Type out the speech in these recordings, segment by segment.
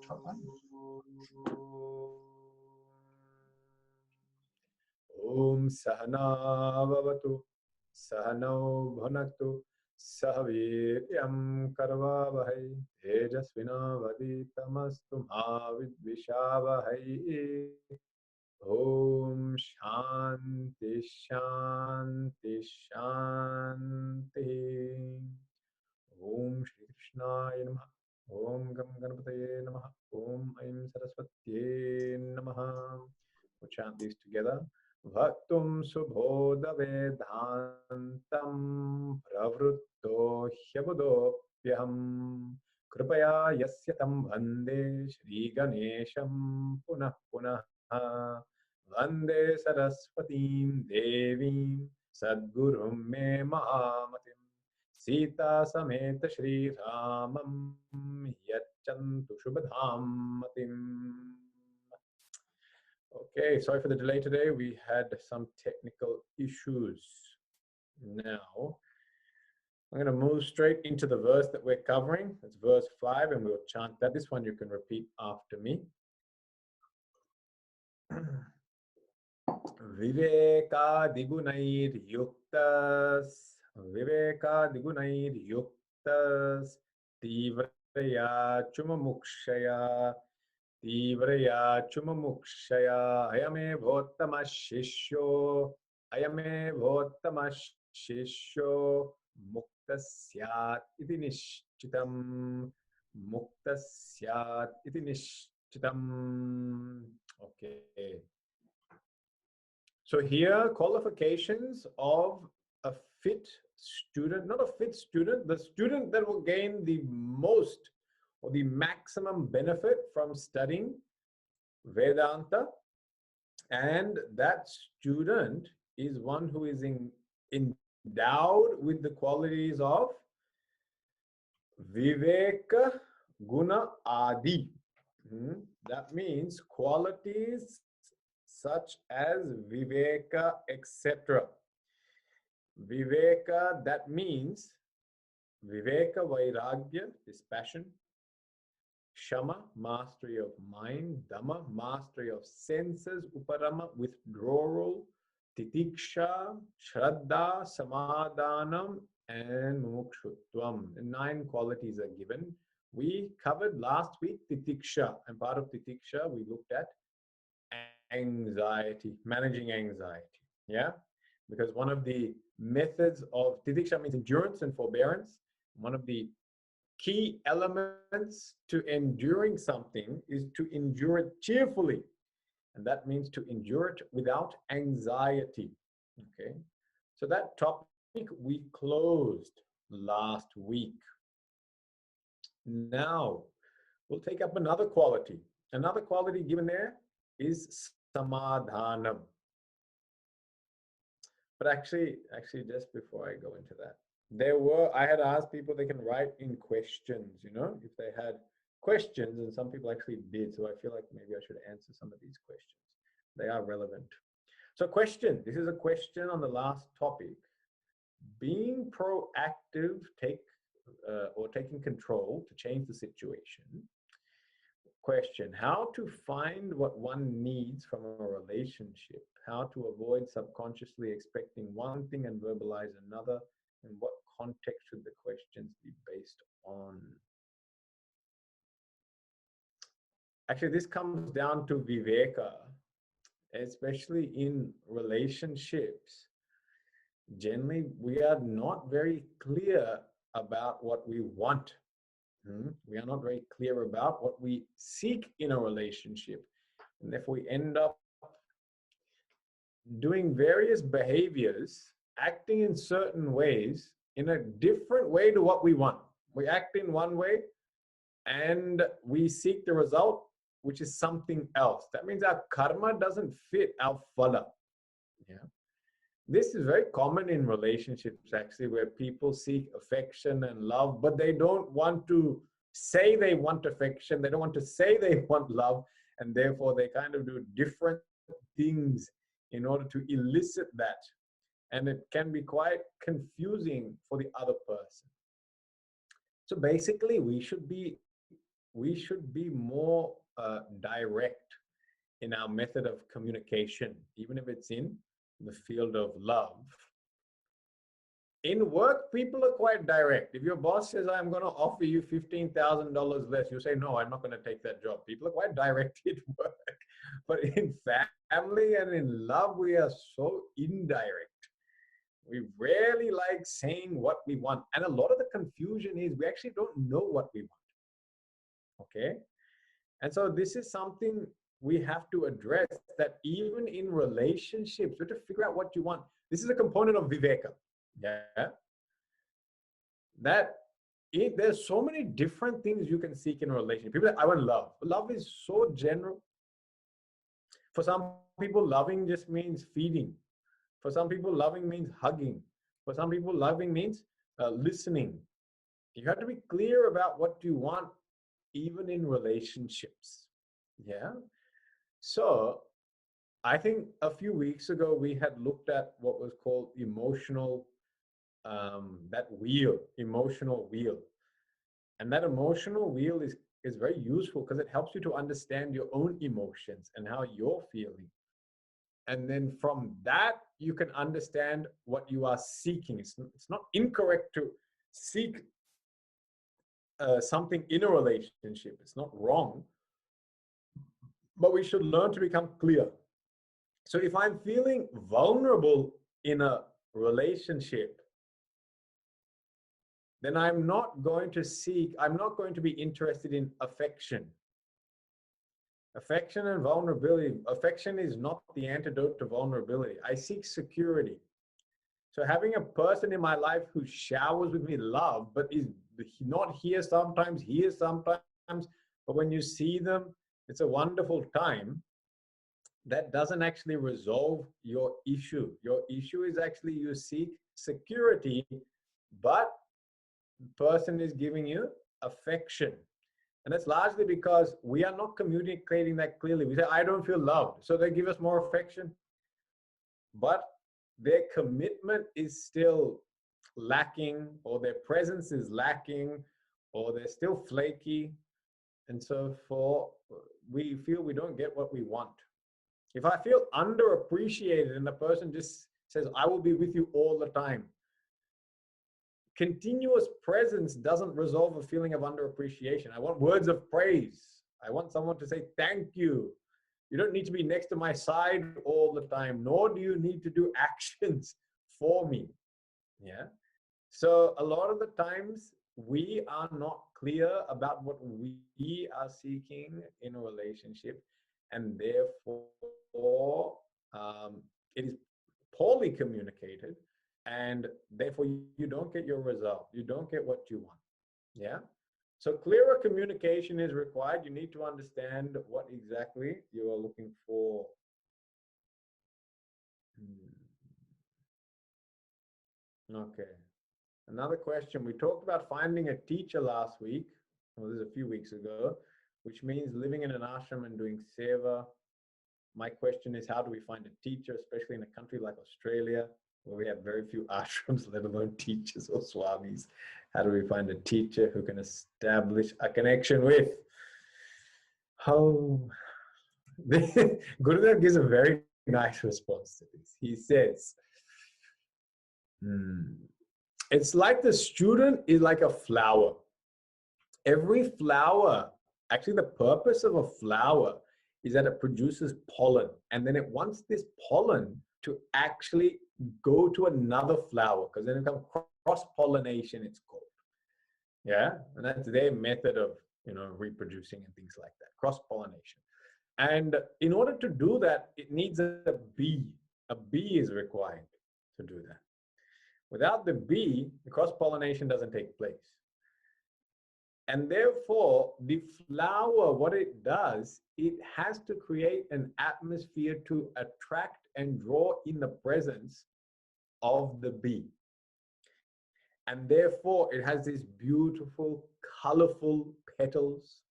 top one. Om Sahana Vavatu Sahano Bhunaktu Sahaviryam Karvavahai Tejasvina Vaditamastu Mavidvishavahai. Om Shanti Shanti Shanti. Om Shri Krishnaya Namaha. Om Gam Ganapataye Namaha. Om Aim Saraswatye Namaha. We'll chant these together. Bhaktum Subodha Vedantam Pravritto Hyabudopyam Kripaya Yasyatam Vande Shri Ganesham Punah Punah Vande Saraswatim Devim Sadgurum Me Mahamatim Sita Sameta Shri Ramam Yachantu Shubhadham Matim. Okay, sorry for the delay today. We had some technical issues. Now, I'm going to move straight into the verse that we're covering. It's verse 5, and we'll chant that. This one you can repeat after me. Viveka digunair yuktas, Viveka digunair yuktas, Tivraya chumamukshaya, Tivraya chumamukshaya, Ayame bhottama shishyo, Ayame bhottama shishyo, Muktasyat iti nishchitam, Muktasyat iti nishchitam. Okay. So here, qualifications of a fit student, not a fit student, the student that will gain the most or the maximum benefit from studying Vedanta. And that student is one who is endowed with the qualities of Viveka Guna Adi. That means qualities such as Viveka, etc. Viveka, that means Viveka Vairagya is passion, Shama, mastery of mind, Dhamma, mastery of senses, Uparama, withdrawal, Titiksha, Shraddha, Samadhanam, and Mumukshutvam. 9 qualities are given. We covered last week Titiksha, and part of Titiksha we looked at anxiety, managing anxiety. Yeah, because one of the methods of Titiksha means endurance and forbearance. One of the key elements to enduring something is to endure it cheerfully. And that means to endure it without anxiety. Okay. So that topic we closed last week. Now, we'll take up another quality. Another quality given there is samadhanam. But actually, just before I go into that, I had asked people they can write in questions, if they had questions, and some people actually did. So I feel like maybe I should answer some of these questions. They are relevant. So question, this is a question on the last topic. Being proactive, taking control to change the situation. Question, how to find what one needs from a relationship, how to avoid subconsciously expecting one thing and verbalize another, and what context should the questions be based on? Actually, this comes down to viveka, especially in relationships. Generally, we are not very clear about what we want. We are not very clear about what we seek in a relationship. And if we end up doing various behaviors, acting in certain ways, in a different way to what we want. We act in one way and we seek the result, which is something else. That means our karma doesn't fit our phala. Yeah. This is very common in relationships, actually, where people seek affection and love, but they don't want to say they want affection. They don't want to say they want love. And therefore, they kind of do different things in order to elicit that. And it can be quite confusing for the other person. So basically, we should be we should be more direct in our method of communication, even if it's in the field of love. In work, people are quite direct. If your boss says, I'm going to offer you $15,000 less, you say, no, I'm not going to take that job. People are quite direct in work. But in family and in love, we are so indirect. We rarely like saying what we want. And a lot of the confusion is we actually don't know what we want. Okay? And so this is something we have to address, that even in relationships, we have to figure out what you want. This is a component of viveka. Yeah. That there's so many different things you can seek in a relationship. People say, I want love. Love is so general. For some people, loving just means feeding. For some people, loving means hugging. For some people, loving means listening. You have to be clear about what you want, even in relationships. Yeah. So I think a few weeks ago, we had looked at what was called emotional, that wheel, emotional wheel. And that emotional wheel is very useful because it helps you to understand your own emotions and how you're feeling. And then from that, you can understand what you are seeking. It's not incorrect to seek something in a relationship. It's not wrong. But we should learn to become clear. So if I'm feeling vulnerable in a relationship, then I'm not going to be interested in affection. Affection and vulnerability. Affection is not the antidote to vulnerability. I seek security. So having a person in my life who showers with me love, but is not here sometimes, but when you see them, it's a wonderful time. That doesn't actually resolve your issue. Your issue is actually you seek security, but the person is giving you affection. And that's largely because we are not communicating that clearly. We say, I don't feel loved. So they give us more affection. But their commitment is still lacking, or their presence is lacking, or they're still flaky. And so we feel we don't get what we want. If I feel underappreciated and the person just says, I will be with you all the time, continuous presence doesn't resolve a feeling of underappreciation. I want words of praise. I want someone to say, thank you. You don't need to be next to my side all the time, nor do you need to do actions for me. Yeah. So a lot of the times we are not clear about what we are seeking in a relationship, and therefore it is poorly communicated, and therefore you don't get your result. You don't get what you want. Yeah. So clearer communication is required. You need to understand what exactly you are looking for. Okay. Another question. We talked about finding a teacher last week. Well, this is a few weeks ago, which means living in an ashram and doing seva. My question is, how do we find a teacher, especially in a country like Australia, where we have very few ashrams, let alone teachers or swamis? How do we find a teacher who can establish a connection with? Oh, Gurudev gives a very nice response to this. He says, it's like the student is like a flower. Every flower, actually the purpose of a flower is that it produces pollen, and then it wants this pollen to actually go to another flower, because then it comes cross-pollination, it's called. Yeah, and that's their method of reproducing and things like that, cross-pollination. And in order to do that, it needs a bee. A bee is required to do that. Without the bee, the cross-pollination doesn't take place. And therefore, the flower, what it does, it has to create an atmosphere to attract and draw in the presence of the bee. And therefore, it has these beautiful, colorful petals,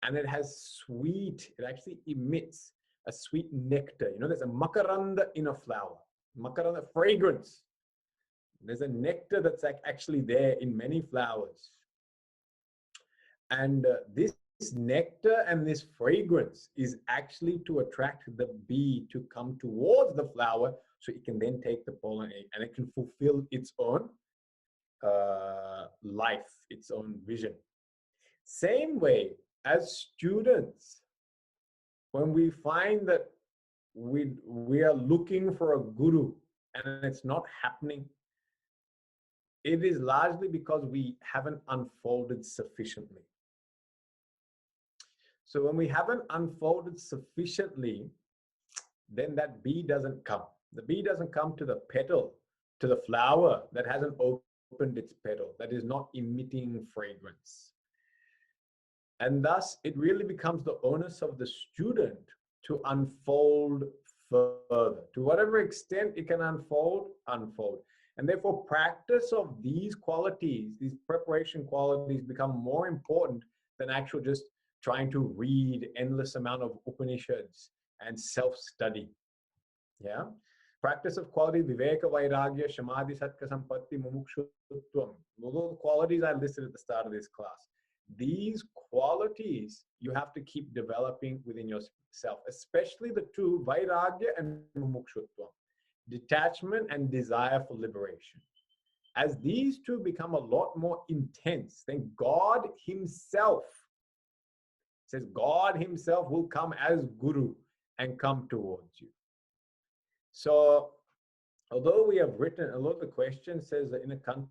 and it has it actually emits a sweet nectar. There's a makaranda in a flower, makaranda, fragrance. There's a nectar that's actually there in many flowers. And this nectar and this fragrance is actually to attract the bee to come towards the flower so it can then take the pollen and it can fulfill its own life, its own vision. Same way as students, when we find that we are looking for a guru and it's not happening, it is largely because we haven't unfolded sufficiently. So when we haven't unfolded sufficiently, then that bee doesn't come. The bee doesn't come to the petal, to the flower that hasn't opened its petal, that is not emitting fragrance. And thus, it really becomes the onus of the student to unfold further. To whatever extent it can unfold. And therefore, practice of these qualities, these preparation qualities, become more important than actual just trying to read endless amount of Upanishads and self-study. Yeah. Practice of quality, viveka, vairagya, samadhi, sattva, sampatti, mumukshutvam. Those qualities I listed at the start of this class. These qualities you have to keep developing within yourself, especially the two, vairagya and mumukshutvam, detachment and desire for liberation. As these two become a lot more intense, then God himself, says God himself will come as guru and come towards you. So although we have written, a lot of the question says that in a country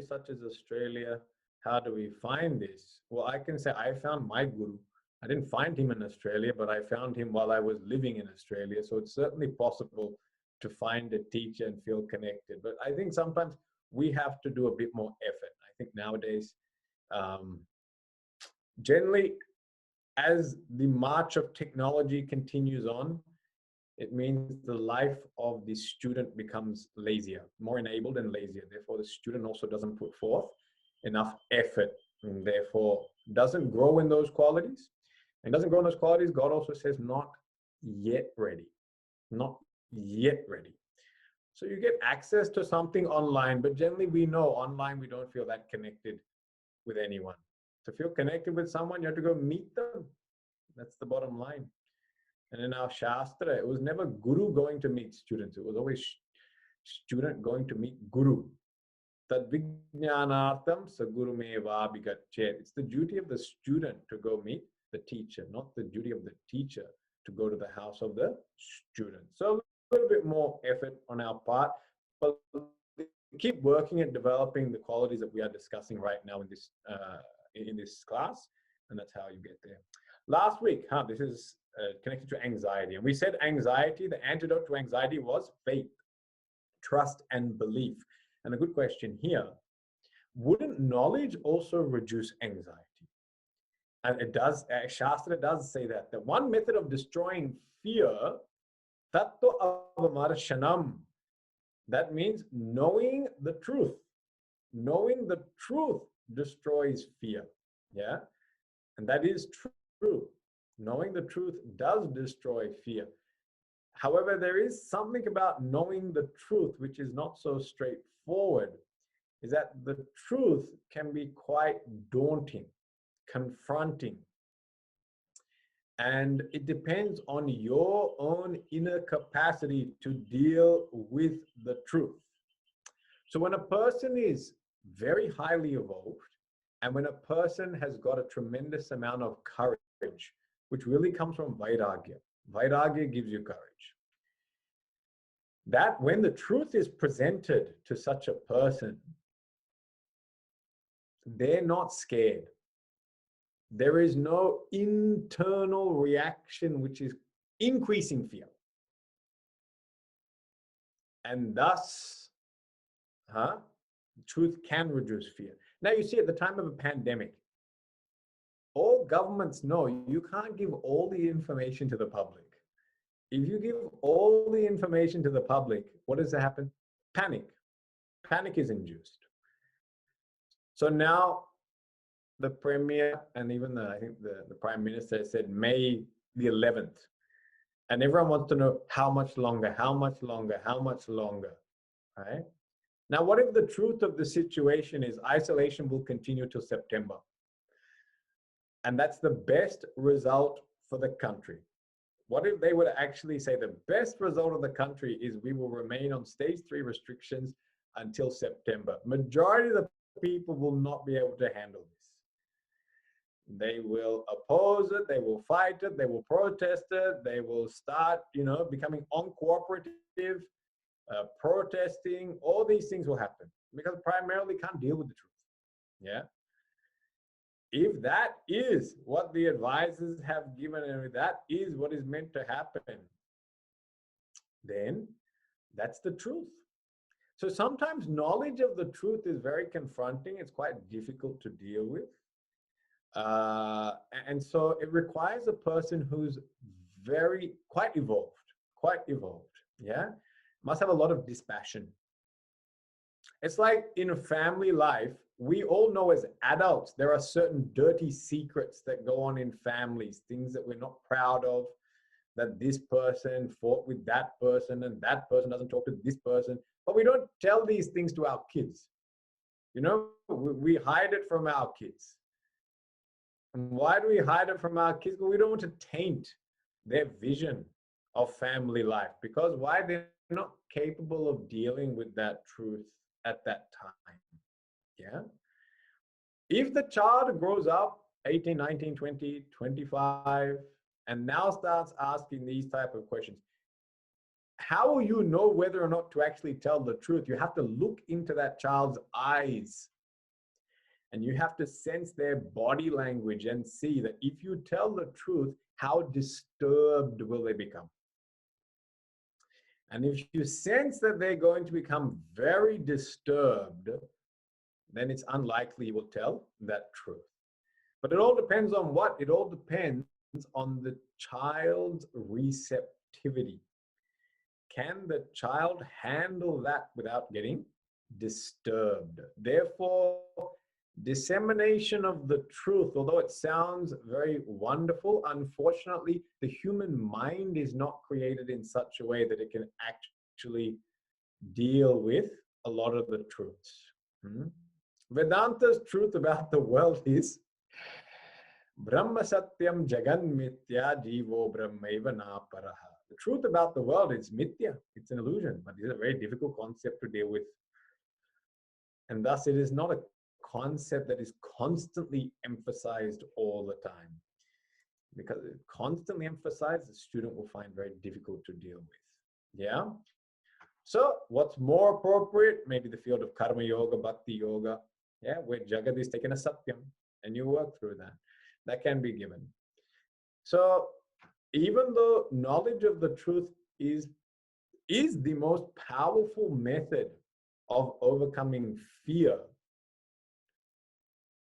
such as Australia, how do we find this? Well, I can say I found my guru. I didn't find him in Australia, but I found him while I was living in Australia. So it's certainly possible to find a teacher and feel connected. But I think sometimes we have to do a bit more effort. I think nowadays, generally, as the march of technology continues on, it means the life of the student becomes lazier, more enabled and lazier. Therefore, the student also doesn't put forth enough effort and therefore doesn't grow in those qualities. And doesn't grow in those qualities, God also says, not yet ready. Not yet ready. So you get access to something online, but generally we know online we don't feel that connected with anyone. To feel connected with someone, you have to go meet them. That's the bottom line. And in our Shastra, it was never guru going to meet students. It was always student going to meet guru. Tad vijnanartham saguru me vabhigachet. It's the duty of the student to go meet the teacher, not the duty of the teacher to go to the house of the student. So a little bit more effort on our part, but keep working at developing the qualities that we are discussing right now in this class, and that's how you get there. Last week, this is connected to anxiety, and we said anxiety, the antidote to anxiety was faith, trust, and belief. And a good question here, wouldn't knowledge also reduce anxiety? And it does, Shastra does say that one method of destroying fear, tattva avamarshanam, that means knowing the truth. Knowing the truth destroys fear. Yeah, and that is true. Knowing the truth does destroy fear. However, there is something about knowing the truth which is not so straightforward, is that the truth can be quite daunting, confronting. And it depends on your own inner capacity to deal with the truth. So when a person is very highly evolved, and when a person has got a tremendous amount of courage, which really comes from vairagya. Vairagya gives you courage. That when the truth is presented to such a person, they're not scared. There is no internal reaction which is increasing fear. And thus, truth can reduce fear. Now you see, at the time of a pandemic, all governments know you can't give all the information to the public. If you give all the information to the public, what does happen? Panic. Panic is induced. So now the Premier and even I think the Prime Minister said May the 11th. And everyone wants to know how much longer, how much longer, how much longer, right? Now, what if the truth of the situation is isolation will continue till September? And that's the best result for the country. What if they would actually say the best result of the country is we will remain on stage 3 restrictions until September? Majority of the people will not be able to handle this. They will oppose it, they will fight it, they will protest it, they will start, becoming uncooperative, protesting. All these things will happen because primarily can't deal with the truth. Yeah. If that is what the advisors have given, and if that is what is meant to happen, then that's the truth. So sometimes knowledge of the truth is very confronting. It's quite difficult to deal with. And so it requires a person who's quite evolved. Yeah. Must have a lot of dispassion. It's like in a family life, we all know as adults, there are certain dirty secrets that go on in families, things that we're not proud of, that this person fought with that person and that person doesn't talk to this person. But we don't tell these things to our kids. We hide it from our kids. And why do we hide it from our kids? Because we don't want to taint their vision of family life. Because why? They're not capable of dealing with that truth at that time. Yeah. If the child grows up 18, 19, 20, 25, and now starts asking these type of questions, how will you know whether or not to actually tell the truth? You have to look into that child's eyes. And you have to sense their body language and see that if you tell the truth, how disturbed will they become? And if you sense that they're going to become very disturbed, then it's unlikely you will tell that truth. But it all depends on what? It all depends on the child's receptivity. Can the child handle that without getting disturbed? Therefore, dissemination of the truth, although it sounds very wonderful, unfortunately, the human mind is not created in such a way that it can actually deal with a lot of the truths. Vedanta's truth about the world is Brahma Satyam Jagan Mithya Jivo Brahmaiva Na Paraha. The truth about the world is mithya, it's an illusion, but it's a very difficult concept to deal with. And thus it is not a concept that is constantly emphasized all the time. Because if constantly emphasized, the student will find very difficult to deal with. Yeah? So what's more appropriate? Maybe the field of karma yoga, bhakti yoga, yeah, where Jagat is taken as satyam, and you work through that. That can be given. So even though knowledge of the truth is the most powerful method of overcoming fear,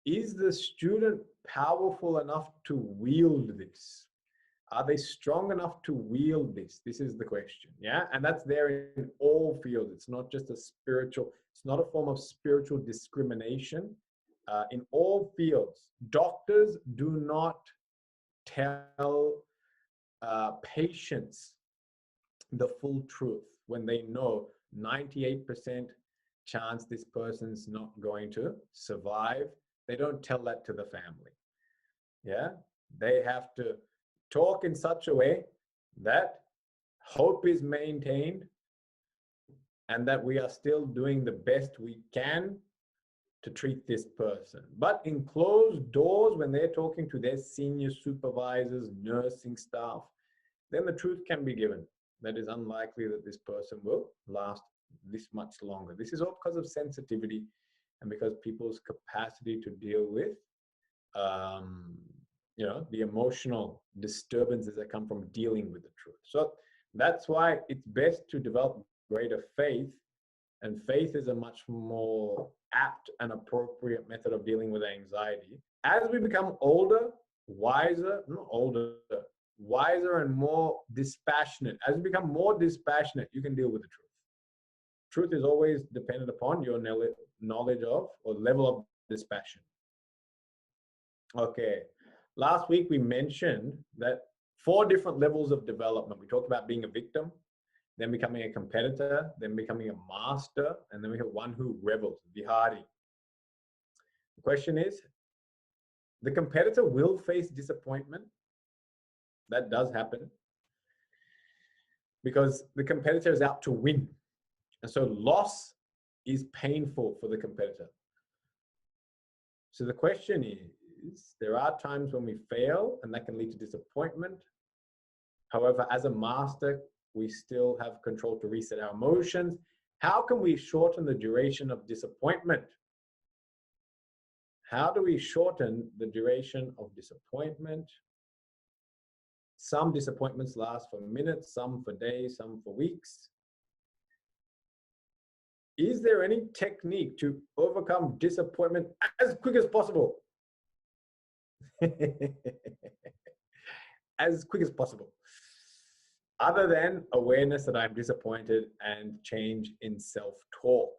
is the student powerful enough to wield this? Are they strong enough to wield this? This is the question, yeah? And that's there in all fields. It's not just it's not a form of spiritual discrimination. In all fields, doctors do not tell patients the full truth when they know 98% chance this person's not going to survive. They don't tell that to the family. Yeah, they have to talk in such a way that hope is maintained and that we are still doing the best we can to treat this person. But in closed doors, when they're talking to their senior supervisors, nursing staff, then the truth can be given. That is unlikely that this person will last this much longer. This is all because of sensitivity and because people's capacity to deal with the emotional disturbances that come from dealing with the truth. So that's why it's best to develop greater faith, and faith is a much more apt and appropriate method of dealing with anxiety. As we become older, wiser and more dispassionate. As you become more dispassionate, you can deal with the truth. Truth is always dependent upon your knowledge of or level of dispassion. Okay. Last week we mentioned that 4 different levels of development. We talked about being a victim, then becoming a competitor, then becoming a master, and then we have one who rebels, Vihari. The question is, The competitor will face disappointment. That does happen because the competitor is out to win. And so loss is painful for the competitor. So the question is, there are times when we fail and that can lead to disappointment. However, as a master, we still have control to reset our emotions. How can we shorten the duration of disappointment? How do we shorten the duration of disappointment? Some disappointments last for minutes, some for days, some for weeks. Is there any technique to overcome disappointment as quick as possible? As quick as possible. Other than awareness that I'm disappointed and change in self-talk.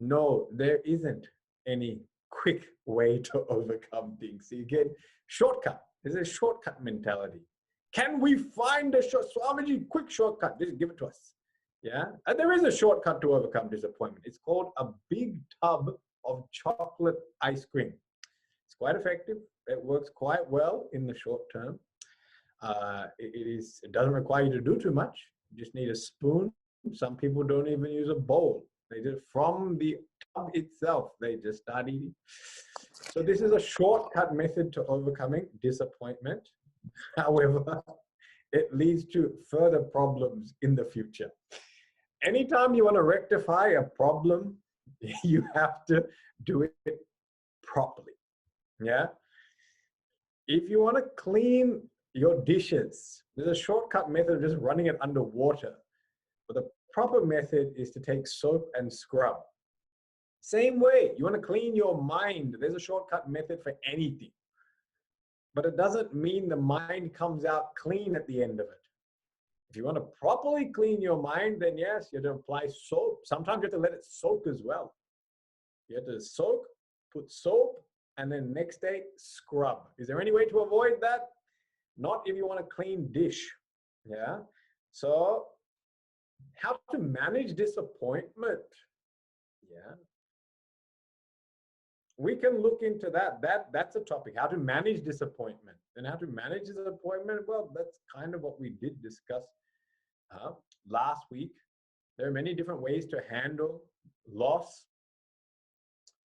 No, there isn't any quick way to overcome things. See, again, shortcut. There's a shortcut mentality. Can we find a Swamiji, quick shortcut? Just give it to us. Yeah, and there is a shortcut to overcome disappointment. It's called a big tub of chocolate ice cream. It's quite effective. It works quite well in the short term. It doesn't require you to do too much. You just need a spoon. Some people don't even use a bowl. They just, from the tub itself, they just start eating. So this is a shortcut method to overcoming disappointment. However, it leads to further problems in the future. Anytime you want to rectify a problem, you have to do it properly. Yeah. If you want to clean your dishes, there's a shortcut method of just running it under water. But the proper method is to take soap and scrub. Same way, you want to clean your mind. There's a shortcut method for anything. But it doesn't mean the mind comes out clean at the end of it. If you want to properly clean your mind, then yes, you have to apply soap. Sometimes you have to let it soak as well. You have to soak, put soap, and then next day, scrub. Is there any way to avoid that? Not if you want a clean dish. Yeah. So how to manage disappointment? Yeah. We can look into that. That's a topic, how to manage disappointment. And how to manage disappointment, well, that's kind of what we did discuss last week. There are many different ways to handle loss.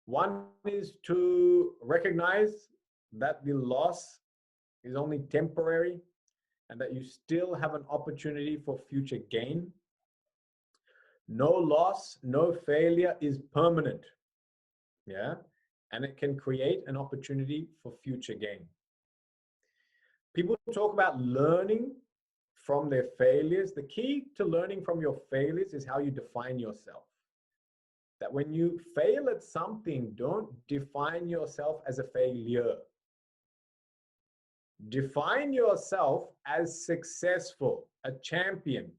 One is to recognize that the loss is only temporary and that you still have an opportunity for future gain. No loss, no failure is permanent. Yeah. And it can create an opportunity for future gain. People talk about learning from their failures. The key to learning from your failures is how you define yourself. That when you fail at something, don't define yourself as a failure. Define yourself as successful, a champion.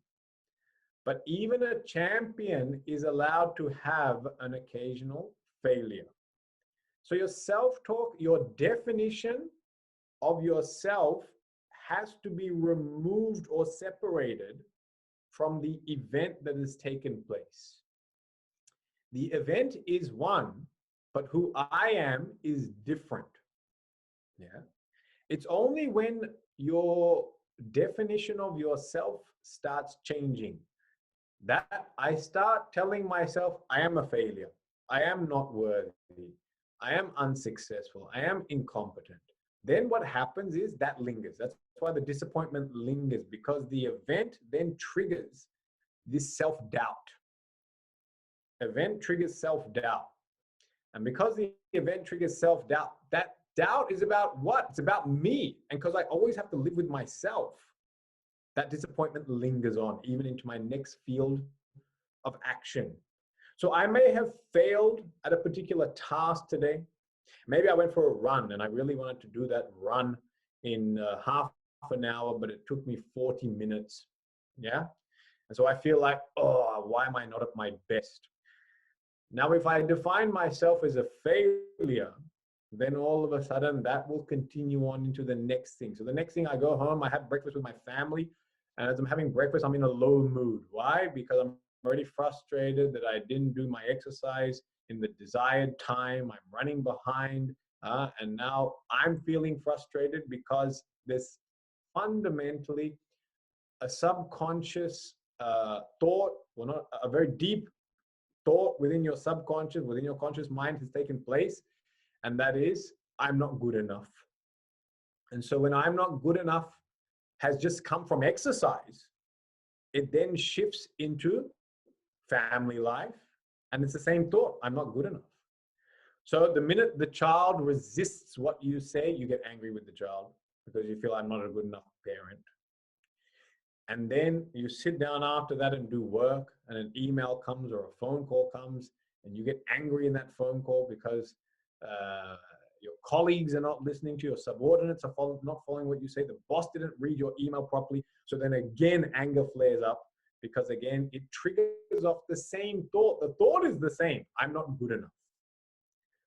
But even a champion is allowed to have an occasional failure. So your self-talk, your definition of yourself has to be removed or separated from the event that has taken place. The event is one, but who I am is different. Yeah. It's only when your definition of yourself starts changing that I start telling myself I am a failure. I am not worthy. I am unsuccessful. I am incompetent. Then what happens is that lingers. That's why the disappointment lingers, because the event then triggers this self-doubt. Event triggers self-doubt. And because the event triggers self-doubt, that doubt is about what? It's about me. And because I always have to live with myself, that disappointment lingers on, even into my next field of action. So I may have failed at a particular task today. Maybe I went for a run and I really wanted to do that run in half an hour, but it took me 40 minutes. Yeah. And so I feel like, oh, why am I not at my best? Now, if I define myself as a failure, then all of a sudden that will continue on into the next thing. So the next thing, I go home, I have breakfast with my family. And as I'm having breakfast, I'm in a low mood. Why? Because I'm already frustrated that I didn't do my exercise in the desired time. I'm running behind. And now I'm feeling frustrated because there's fundamentally a subconscious thought, well, not a very deep thought within your subconscious, within your conscious mind has taken place. And that is, I'm not good enough. And so when I'm not good enough has just come from exercise, it then shifts into family life. And it's the same thought, I'm not good enough. So the minute the child resists what you say, you get angry with the child because you feel I'm not a good enough parent. And then you sit down after that and do work, and an email comes or a phone call comes, and you get angry in that phone call because your colleagues are not listening to you, your subordinates are not following what you say, the boss didn't read your email properly. So then again, anger flares up because again, it triggers off the same thought. The thought is the same, I'm not good enough.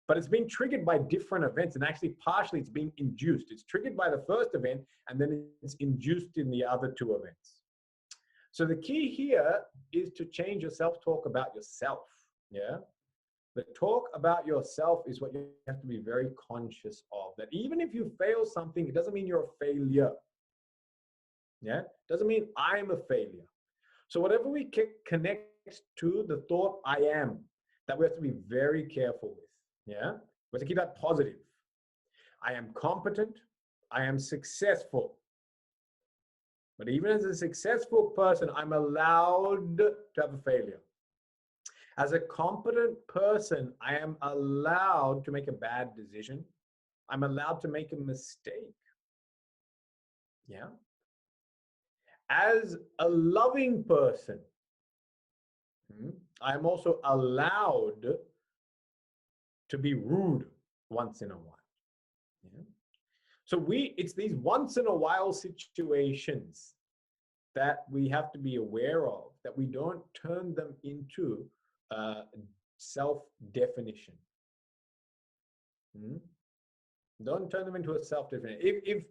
But it's being triggered by different events, and actually partially it's being induced. It's triggered by the first event, and then it's induced in the other two events. So the key here is to change your self-talk about yourself, yeah? The talk about yourself is what you have to be very conscious of. That even if you fail something, it doesn't mean you're a failure, yeah? Doesn't mean I'm a failure. So whatever we connect to the thought I am, that we have to be very careful with. Yeah, we have to keep that positive. I am competent. I am successful. But even as a successful person, I'm allowed to have a failure. As a competent person, I am allowed to make a bad decision. I'm allowed to make a mistake. Yeah. As a loving person, I am also allowed to be rude once in a while. Yeah? So it's these once in a while situations that we have to be aware of, that we don't turn them into self-definition. Don't turn them into a self-definition. If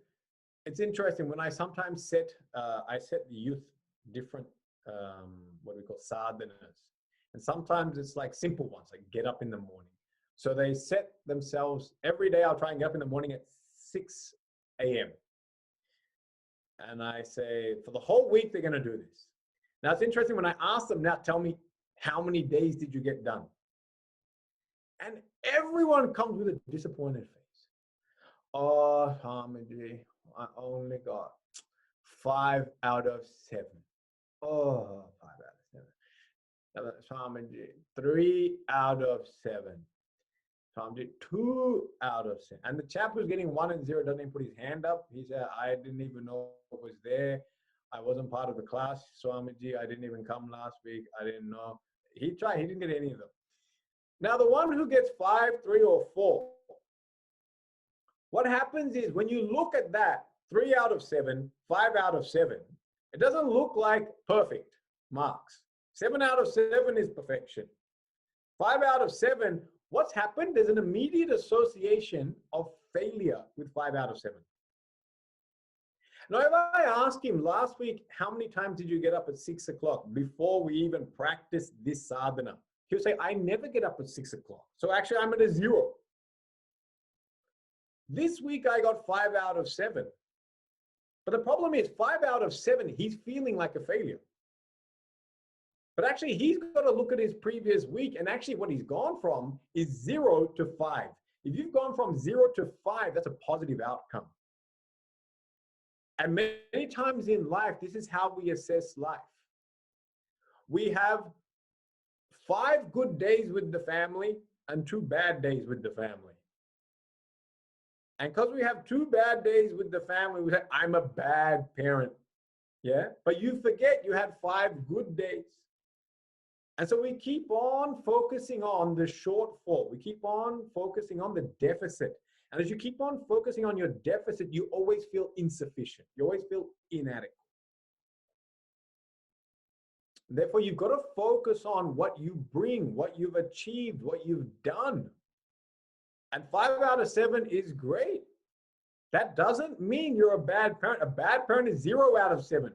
it's interesting, when I sometimes set the youth different, what we call sadhanas. And sometimes it's like simple ones, like get up in the morning. So they set themselves, every day I'll try and get up in the morning at 6 a.m. And I say, for the whole week, they're going to do this. Now, it's interesting when I ask them, now tell me, how many days did you get done? And everyone comes with a disappointed face. Oh, Swamiji, I only got 5 out of 7. Oh, 5 out of 7. Swamiji, 3 out of 7. Swamiji, 2 out of 7. And the chap who's getting 1 and 0 doesn't even put his hand up. He said, I didn't even know what was there. I wasn't part of the class, Swamiji. I didn't even come last week. I didn't know. He tried. He didn't get any of them. Now, the one who gets 5, 3, or 4, what happens is when you look at that, 3 out of 7, 5 out of 7, it doesn't look like perfect marks. 7 out of 7 is perfection. 5 out of 7, what's happened? There's an immediate association of failure with 5 out of 7. Now, if I ask him last week, how many times did you get up at 6 o'clock before we even practiced this sadhana? He'll say, I never get up at 6 o'clock. So actually, I'm at a 0. This week, I got 5 out of 7. But the problem is 5 out of 7, he's feeling like a failure. But actually, he's got to look at his previous week. And actually, what he's gone from is 0 to 5. If you've gone from 0 to 5, that's a positive outcome. And many times in life, this is how we assess life. We have 5 good days with the family and 2 bad days with the family. And because we have 2 bad days with the family, we say, I'm a bad parent. Yeah. But you forget you had 5 good days. And so we keep on focusing on the shortfall. We keep on focusing on the deficit. And as you keep on focusing on your deficit, you always feel insufficient. You always feel inadequate. Therefore, you've got to focus on what you bring, what you've achieved, what you've done. And 5 out of 7 is great. That doesn't mean you're a bad parent. A bad parent is 0 out of 7.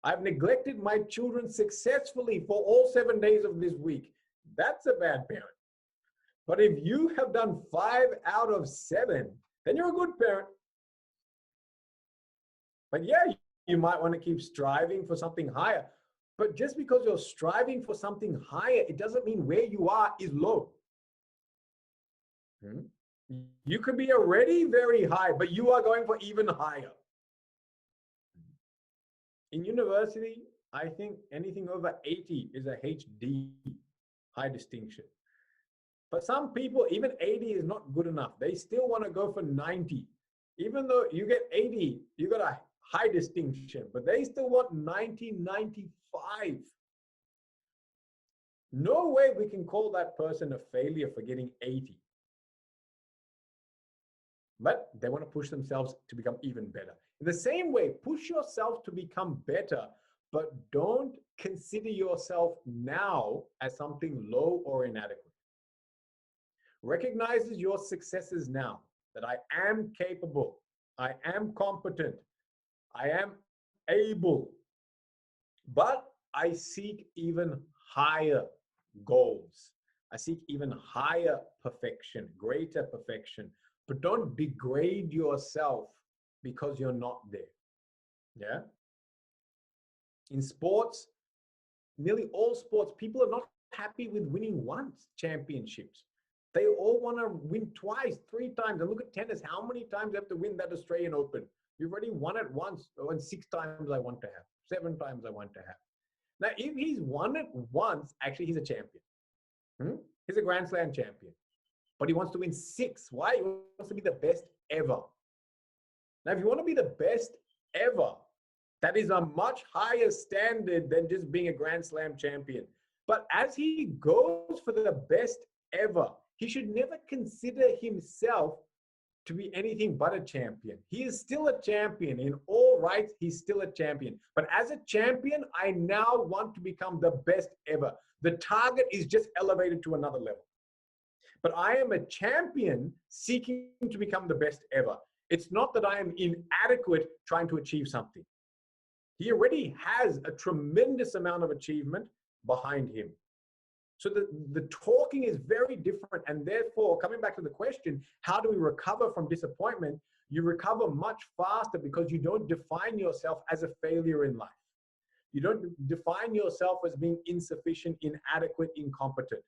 I've neglected my children successfully for all 7 days of this week. That's a bad parent. But if you have done 5 out of 7, then you're a good parent. But yeah, you might want to keep striving for something higher. But just because you're striving for something higher, it doesn't mean where you are is low. You could be already very high, but you are going for even higher. In university, I think anything over 80 is a HD, high distinction. But some people, even 80 is not good enough. They still want to go for 90. Even though you get 80, you got a high distinction, but they still want 90, 95. No way we can call that person a failure for getting 80. But they want to push themselves to become even better. In the same way, push yourself to become better, but don't consider yourself now as something low or inadequate. Recognizes your successes now, that I am capable, I am competent, I am able, but I seek even higher goals. I seek even higher perfection, greater perfection. But don't degrade yourself because you're not there. Yeah? In sports, nearly all sports, people are not happy with winning once championships. They all want to win twice, 3 times. And look at tennis, how many times you have to win that Australian Open? You've already won it once, and 6 times I want to have, 7 times I want to have. Now, if he's won it once, actually he's a champion. He's a Grand Slam champion. But he wants to win 6. Why? He wants to be the best ever. Now, if you want to be the best ever, that is a much higher standard than just being a Grand Slam champion. But as he goes for the best ever, he should never consider himself to be anything but a champion. He is still a champion. In all rights, he's still a champion. But as a champion, I now want to become the best ever. The target is just elevated to another level. But I am a champion seeking to become the best ever. It's not that I am inadequate trying to achieve something. He already has a tremendous amount of achievement behind him. So the talking is very different. And therefore, coming back to the question, how do we recover from disappointment? You recover much faster because you don't define yourself as a failure in life. You don't define yourself as being insufficient, inadequate, incompetent.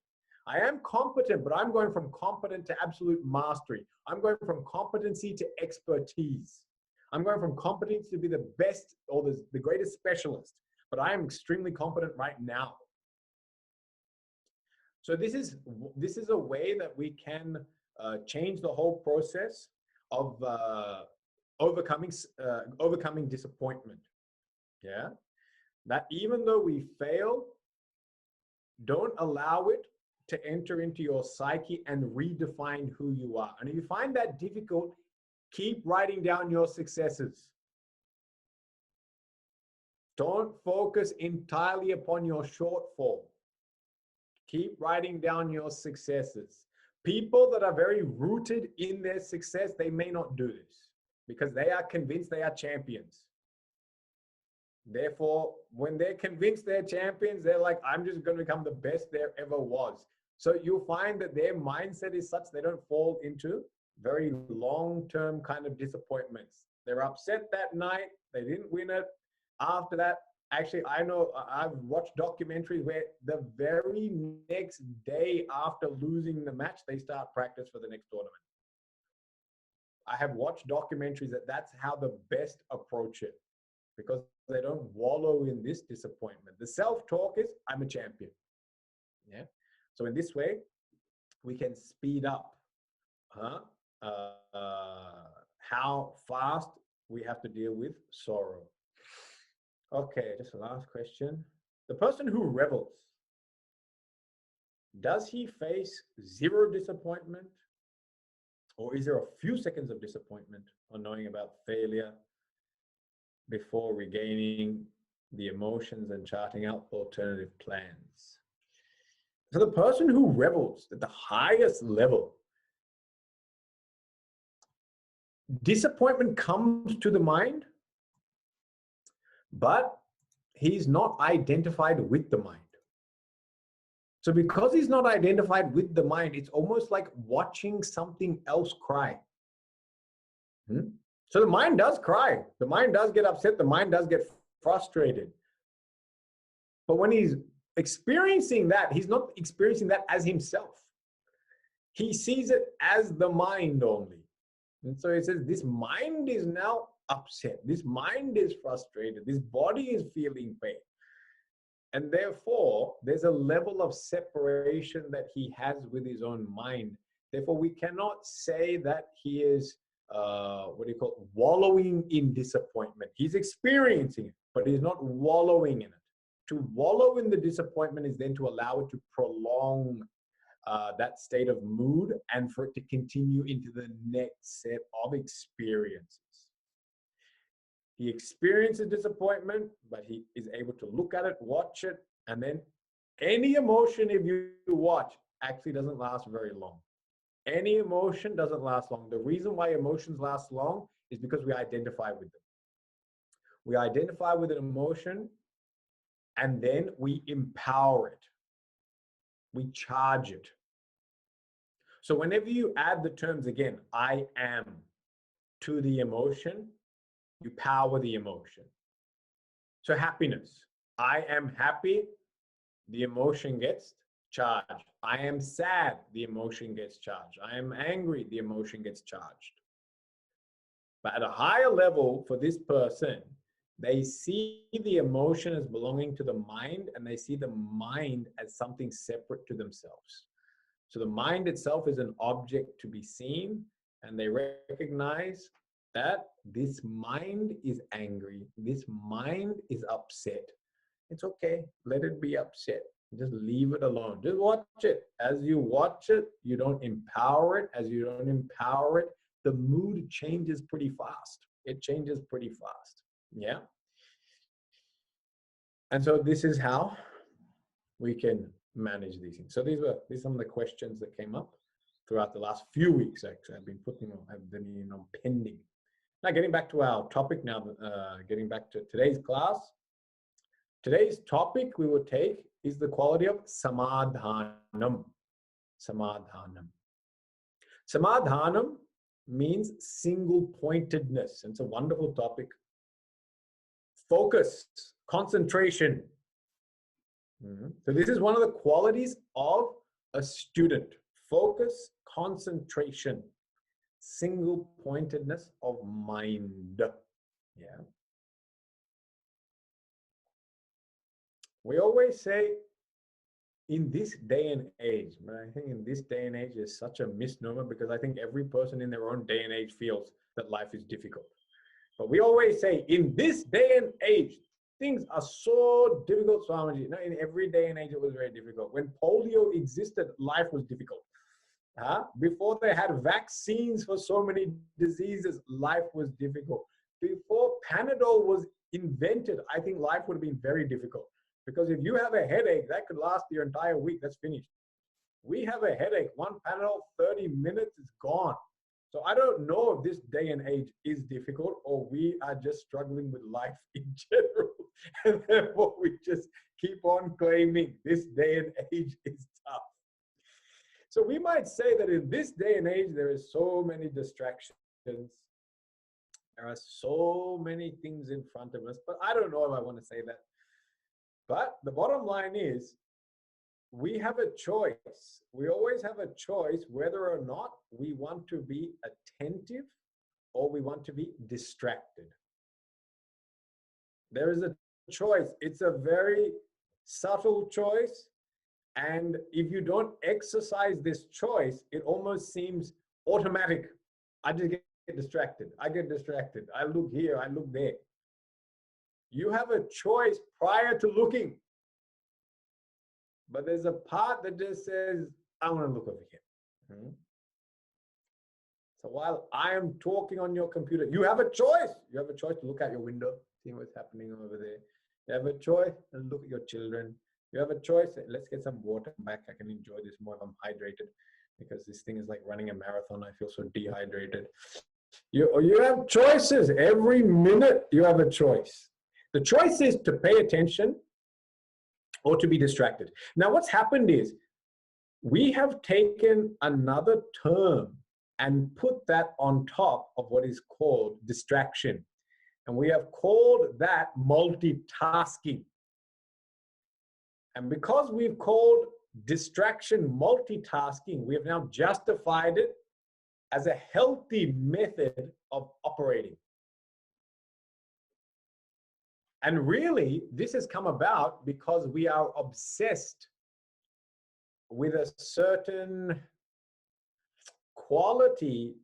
I am competent, but I'm going from competent to absolute mastery. I'm going from competency to expertise. I'm going from competence to be the best or the greatest specialist, but I am extremely competent right now. So this is a way that we can change the whole process of overcoming disappointment. Yeah, that even though we fail, don't allow it to enter into your psyche and redefine who you are. And if you find that difficult, keep writing down your successes. Don't focus entirely upon your shortfall. Keep writing down your successes. People that are very rooted in their success, they may not do this because they are convinced they are champions. Therefore, when they're convinced they're champions, they're like, I'm just going to become the best there ever was. So you'll find that their mindset is such they don't fall into very long-term kind of disappointments. They're upset that night. They didn't win it. After that, actually, I know I've watched documentaries where the very next day after losing the match, they start practice for the next tournament. I have watched documentaries that's how the best approach it because they don't wallow in this disappointment. The self-talk is, I'm a champion. Yeah. So in this way, we can speed up how fast we have to deal with sorrow. Okay, just the last question. The person who rebels, does he face 0 disappointment? Or is there a few seconds of disappointment on knowing about failure before regaining the emotions and charting out alternative plans? So the person who rebels at the highest level, disappointment comes to the mind, but he's not identified with the mind. So because he's not identified with the mind, it's almost like watching something else cry. So the mind does cry. The mind does get upset. The mind does get frustrated. But when he's experiencing that, he's not experiencing that as himself. He sees it as the mind only. And so he says, this mind is now upset. This mind is frustrated. This body is feeling pain. And therefore, there's a level of separation that he has with his own mind. Therefore, we cannot say that he is, wallowing in disappointment. He's experiencing it, but he's not wallowing in it. To wallow in the disappointment is then to allow it to prolong that state of mood and for it to continue into the next set of experiences. He experiences disappointment, but he is able to look at it, watch it, and then any emotion, if you watch, actually doesn't last very long. Any emotion doesn't last long. The reason why emotions last long is because we identify with them. We identify with an emotion, and then we empower it. We charge it. So whenever you add the terms again, I am, to the emotion, you power the emotion. So happiness, I am happy, the emotion gets charged. I am sad, the emotion gets charged. I am angry, the emotion gets charged. But at a higher level for this person, they see the emotion as belonging to the mind, and they see the mind as something separate to themselves. So the mind itself is an object to be seen, and they recognize that this mind is angry, this mind is upset. It's okay, let it be upset. Just leave it alone. Just watch it. As you watch it, you don't empower it. As you don't empower it, the mood changes pretty fast. It changes pretty fast. Yeah. And so this is how we can manage these things. So these are some of the questions that came up throughout the last few weeks. Actually, I've been pending. Now, getting back to our topic now, getting back to today's class. Today's topic we will take is the quality of samadhanam. Samadhanam. Samadhanam means single-pointedness. It's a wonderful topic. Focus, concentration. So this is one of the qualities of a student. Focus, concentration, single-pointedness of mind. Yeah. We always say, in this day and age, but I think in this day and age is such a misnomer, because I think every person in their own day and age feels that life is difficult. But we always say, in this day and age, things are so difficult, Swamiji. No, in every day and age, it was very difficult. When polio existed, life was difficult. Before they had vaccines for so many diseases, life was difficult. Before Panadol was invented, I think life would have been very difficult. Because if you have a headache, that could last your entire week. That's finished. We have a headache, one Panadol, 30 minutes, it's gone. So I don't know if this day and age is difficult, or we are just struggling with life in general. And therefore we just keep on claiming this day and age is tough. So we might say that in this day and age, there is so many distractions. There are so many things in front of us, but I don't know if I want to say that. But the bottom line is, we have a choice. We always have a choice whether or not we want to be attentive or we want to be distracted. There is a choice. It's a very subtle choice. And if you don't exercise this choice, it almost seems automatic. I just get distracted. I get distracted. I look here, I look there. You have a choice prior to looking. But there's a part that just says, I want to look over here. So while I am talking on your computer, you have a choice. You have a choice to look out your window, see what's happening over there. You have a choice to look at your children. You have a choice. Let's get some water back. I can enjoy this more if I'm hydrated, because this thing is like running a marathon. I feel so dehydrated. You have choices. Every minute you have a choice. The choice is to pay attention or to be distracted. Now, what's happened is we have taken another term and put that on top of what is called distraction. And we have called that multitasking. And because we've called distraction multitasking, we have now justified it as a healthy method of operating. And really, this has come about because we are obsessed with a certain quality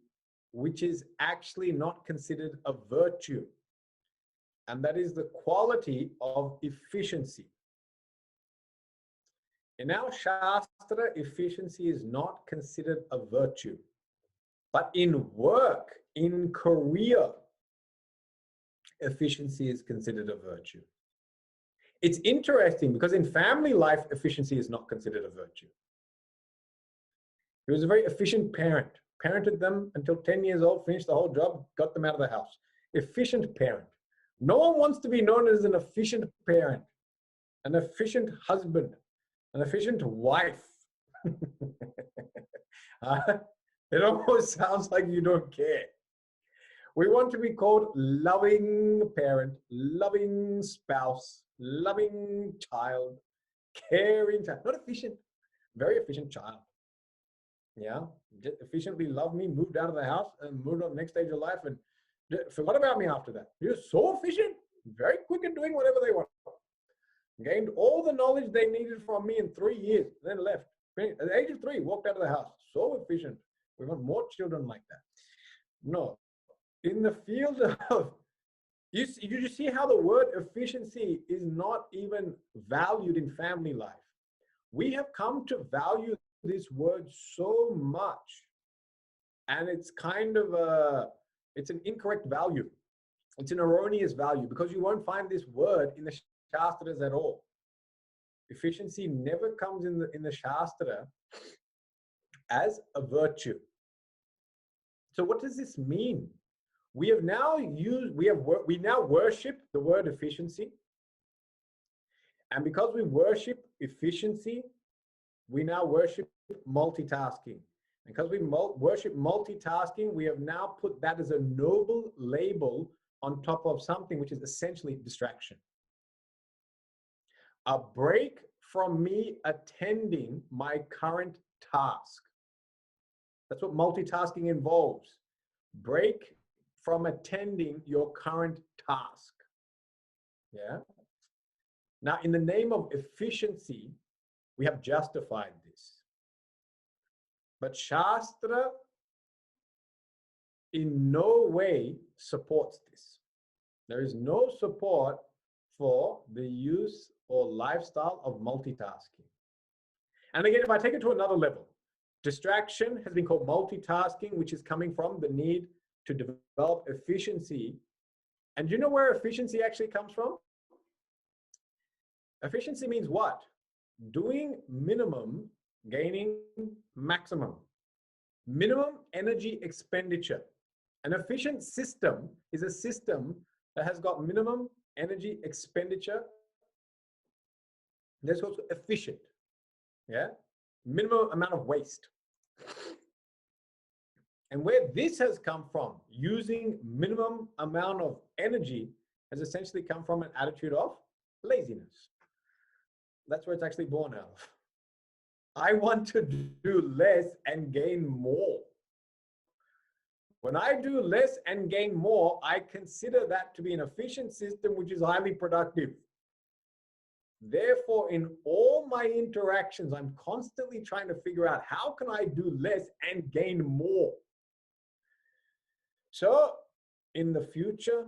which is actually not considered a virtue. And that is the quality of efficiency. In our Shastra, efficiency is not considered a virtue. But in work, in career, efficiency is considered a virtue. It's interesting because in family life, efficiency is not considered a virtue. He was a very efficient parent, parented them until 10 years old, finished the whole job, got them out of the house. Efficient parent. No one wants to be known as an efficient parent, an efficient husband, an efficient wife. It almost sounds like you don't care. We want to be called loving parent, loving spouse, loving child, caring child, not efficient, very efficient child. Yeah, just efficiently loved me, moved out of the house and moved on the next stage of life and forgot about me after that. You're so efficient, very quick at doing whatever they want. Gained all the knowledge they needed from me in 3 years, then left. At the age of 3, walked out of the house. So efficient. We want more children like that. No. In the field of, you see how the word efficiency is not even valued in family life. We have come to value this word so much, and it's kind of it's an incorrect value. It's an erroneous value because you won't find this word in the Shastras at all. Efficiency never comes in the Shastra as a virtue. So what does this mean? We have now we now worship the word efficiency. And because we worship efficiency, we now worship multitasking. And because we worship multitasking, we have now put that as a noble label on top of something which is essentially distraction. A break from me attending my current task. That's what multitasking involves. Break from attending your current task. Yeah. Now, in the name of efficiency, we have justified this. But Shastra in no way supports this. There is no support for the use or lifestyle of multitasking. And again, if I take it to another level, distraction has been called multitasking, which is coming from the need to develop efficiency. And do you know where efficiency actually comes from? Efficiency means what? Doing minimum, gaining maximum. Minimum energy expenditure. An efficient system is a system that has got minimum energy expenditure. That's also efficient. Yeah? Minimum amount of waste. And where this has come from, using minimum amount of energy, has essentially come from an attitude of laziness. That's where it's actually born out of. I want to do less and gain more. When I do less and gain more, I consider that to be an efficient system which is highly productive. Therefore, in all my interactions, I'm constantly trying to figure out how can I do less and gain more. So in the future,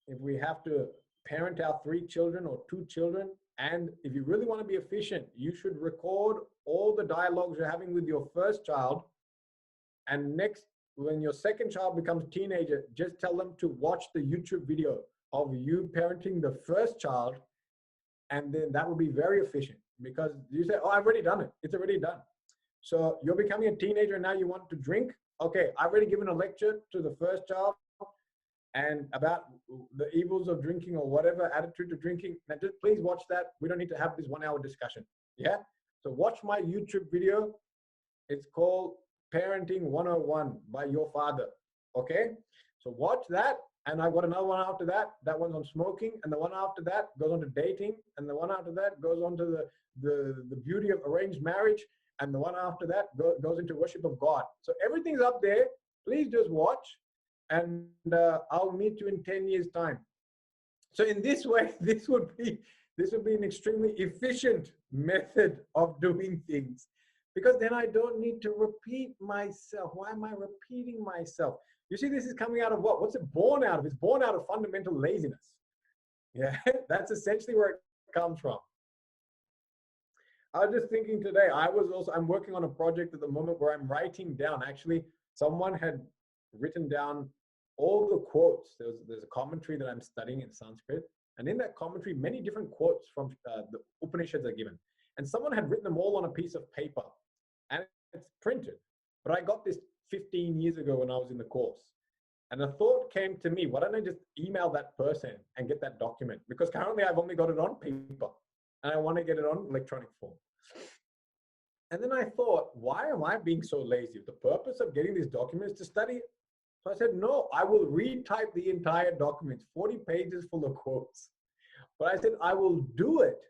if we have to parent our 3 children or 2 children, and if you really want to be efficient, you should record all the dialogues you're having with your first child. And next, when your second child becomes a teenager, just tell them to watch the YouTube video of you parenting the first child. And then that will be very efficient because you say, oh, I've already done it. It's already done. So you're becoming a teenager and now you want to drink. Okay, I've already given a lecture to the first child and about the evils of drinking or whatever attitude to drinking. Now, just please watch that. We don't need to have this 1 hour discussion. Yeah. So watch my YouTube video. It's called Parenting 101 by your father. Okay. So watch that. And I've got another one after that. That one's on smoking. And the one after that goes on to dating. And the one after that goes on to the beauty of arranged marriage. And the one after that goes into worship of God. So everything's up there. Please just watch. And I'll meet you in 10 years' time. So in this way, this would be an extremely efficient method of doing things, because then I don't need to repeat myself. Why am I repeating myself? You see, this is coming out of what? What's it born out of? It's born out of fundamental laziness. Yeah, that's essentially where it comes from. I was just thinking today, I'm working on a project at the moment where I'm writing down, actually, someone had written down all the quotes. There's a commentary that I'm studying in Sanskrit. And in that commentary, many different quotes from the Upanishads are given. And someone had written them all on a piece of paper. And it's printed. But I got this 15 years ago when I was in the course. And a thought came to me, why don't I just email that person and get that document? Because currently I've only got it on paper. And I want to get it on electronic form. And then I thought, why am I being so lazy? The purpose of getting these documents to study it. So I said, no, I will retype the entire document, 40 pages full of quotes. But I said, I will do it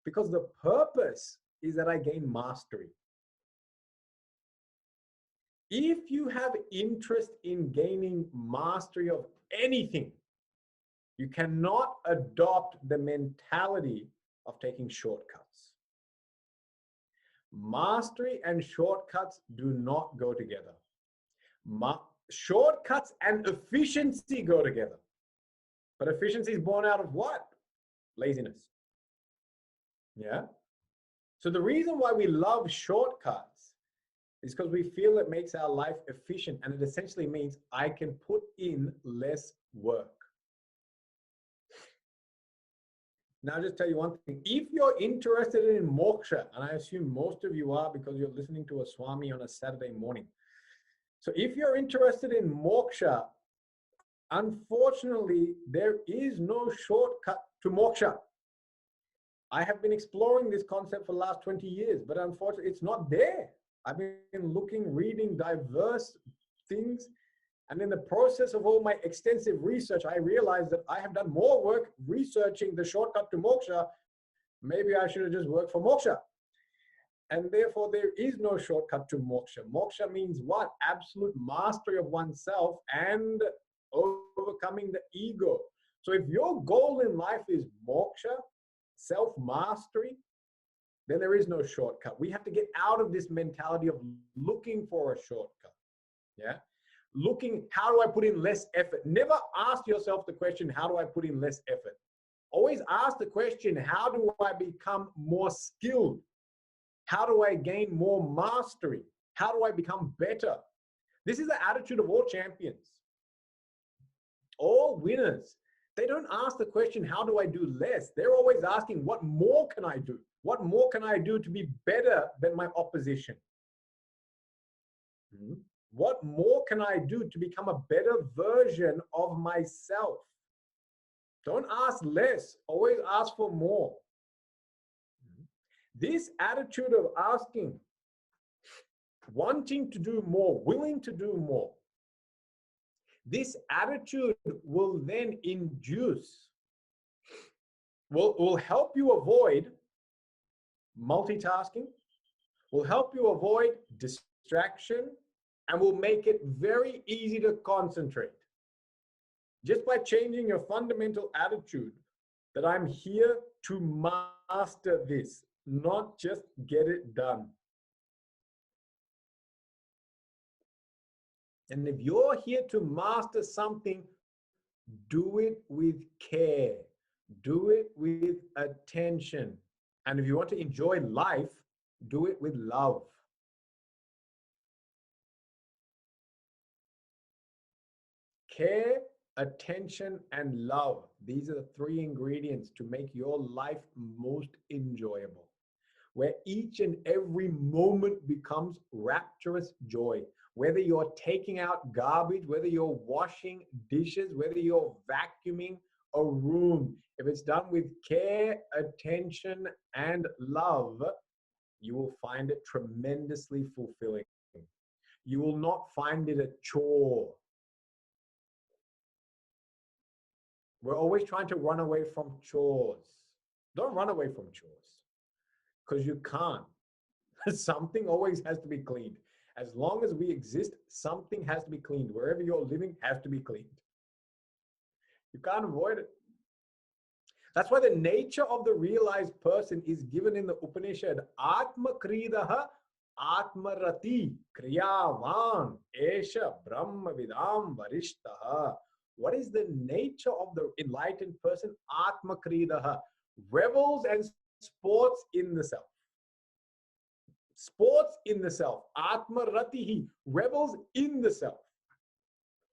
because the purpose is that I gain mastery. If you have interest in gaining mastery of anything, you cannot adopt the mentality of taking shortcuts. Mastery and shortcuts do not go together. Shortcuts and efficiency go together. But efficiency is born out of what? Laziness. Yeah? So the reason why we love shortcuts is because we feel it makes our life efficient, and it essentially means I can put in less work. Now, I'll just tell you one thing. If you're interested in moksha, and I assume most of you are because you're listening to a Swami on a Saturday morning. So if you're interested in moksha, unfortunately, there is no shortcut to moksha. I have been exploring this concept for the last 20 years, but unfortunately, it's not there. I've been looking, reading diverse things. And in the process of all my extensive research, I realized that I have done more work researching the shortcut to moksha. Maybe I should have just worked for moksha. And therefore, there is no shortcut to moksha. Moksha means what? Absolute mastery of oneself and overcoming the ego. So if your goal in life is moksha, self-mastery, then there is no shortcut. We have to get out of this mentality of looking for a shortcut. Yeah? Looking, how do I put in less effort? Never ask yourself the question, how do I put in less effort? Always ask the question, how do I become more skilled? How do I gain more mastery? How do I become better? This is the attitude of all champions. All winners. They don't ask the question, how do I do less? They're always asking, what more can I do? What more can I do to be better than my opposition? What more can I do to become a better version of myself? Don't ask less, always ask for more. This attitude of asking, wanting to do more, willing to do more, this attitude will then induce, will help you avoid multitasking, will help you avoid distraction, and will make it very easy to concentrate. Just by changing your fundamental attitude that I'm here to master this, not just get it done. And if you're here to master something, do it with care. Do it with attention. And if you want to enjoy life, do it with love. Care, attention, and love. These are the three ingredients to make your life most enjoyable, where each and every moment becomes rapturous joy, whether you're taking out garbage, whether you're washing dishes, whether you're vacuuming a room, if it's done with care, attention, and love, you will find it tremendously fulfilling. You will not find it a chore. We're always trying to run away from chores. Don't run away from chores, because you can't. Something always has to be cleaned. As long as we exist, something has to be cleaned. Wherever you're living has to be cleaned. You can't avoid it. That's why the nature of the realized person is given in the Upanishad. Atma kridaha atma rati kriyavan esha brahma vidam varishtaha. What is the nature of the enlightened person? Atma kridaha. Revels and sports in the self. Sports in the self. Atma ratihi. Revels in the self.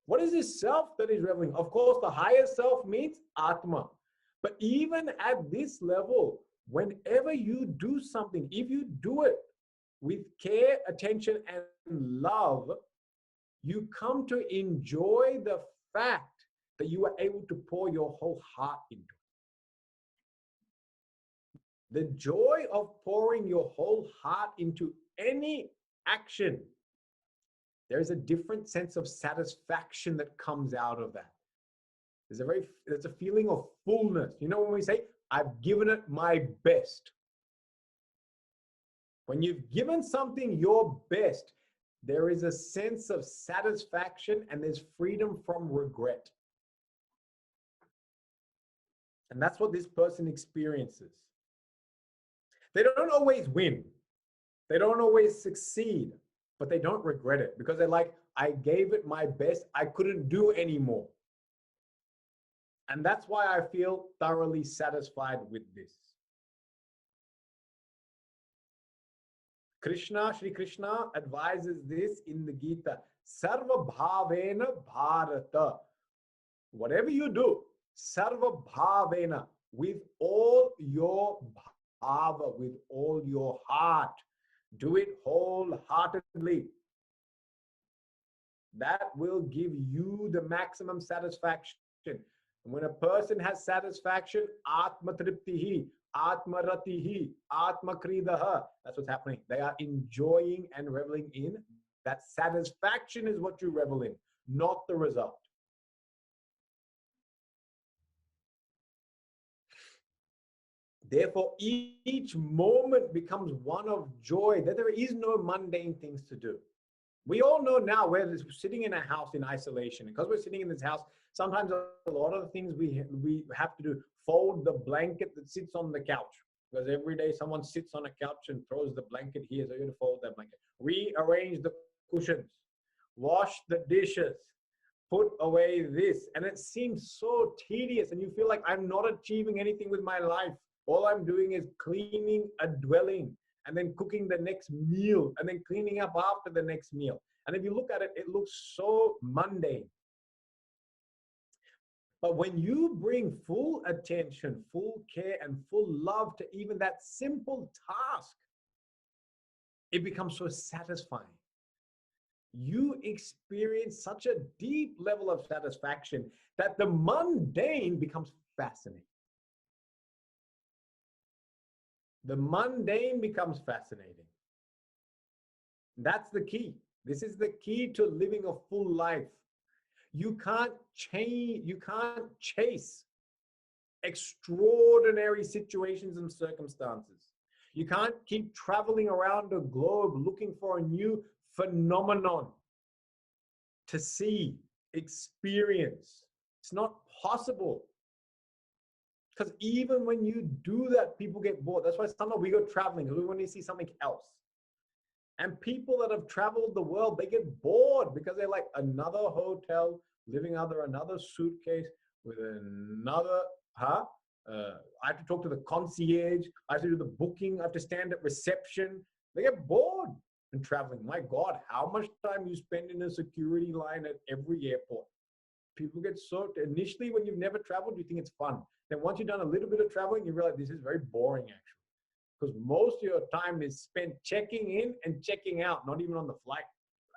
What is this self that is reveling? Of course, the higher self means Atma. But even at this level, whenever you do something, if you do it with care, attention, and love, you come to enjoy the fact that you are able to pour your whole heart into it. The joy of pouring your whole heart into any action, there's a different sense of satisfaction that comes out of that. There's a feeling of fullness. You know, when we say, I've given it my best. When you've given something your best, there is a sense of satisfaction and there's freedom from regret. And that's what this person experiences. They don't always win. They don't always succeed, but they don't regret it because they're like, I gave it my best. I couldn't do any more. And that's why I feel thoroughly satisfied with this. Sri Krishna advises this in the Gita. Sarva bhavena bharata. Whatever you do, sarva bhavena, with all your bhava, with all your heart. Do it wholeheartedly. That will give you the maximum satisfaction. When a person has satisfaction, atma triptihi, atma ratihi, atma kridaha, that's what's happening. They are enjoying and reveling in. That satisfaction is what you revel in, not the result. Therefore, each moment becomes one of joy, that there is no mundane things to do. We all know now we're sitting in a house in isolation. Because we're sitting in this house, sometimes a lot of the things we have to do, fold the blanket that sits on the couch. Because every day someone sits on a couch and throws the blanket here, so you have to fold that blanket. Rearrange the cushions, wash the dishes, put away this. And it seems so tedious and you feel like I'm not achieving anything with my life. All I'm doing is cleaning a dwelling and then cooking the next meal and then cleaning up after the next meal. And if you look at it, it looks so mundane. But when you bring full attention, full care, and full love to even that simple task, it becomes so satisfying. You experience such a deep level of satisfaction that the mundane becomes fascinating. The mundane becomes fascinating. That's the key. This is the key to living a full life. You can't chase extraordinary situations and circumstances. You can't keep traveling around the globe looking for a new phenomenon to see, experience. It's not possible. Because even when you do that, people get bored. That's why sometimes we go traveling, because we want to see something else. And people that have traveled the world, they get bored because they're like, another hotel, living under another suitcase with another, I have to talk to the concierge, I have to do the booking, I have to stand at reception. They get bored in traveling. My God, how much time you spend in a security line at every airport. People get so, initially when you've never traveled, you think it's fun. Then once you've done a little bit of traveling, you realize this is very boring actually. Because most of your time is spent checking in and checking out, not even on the flight.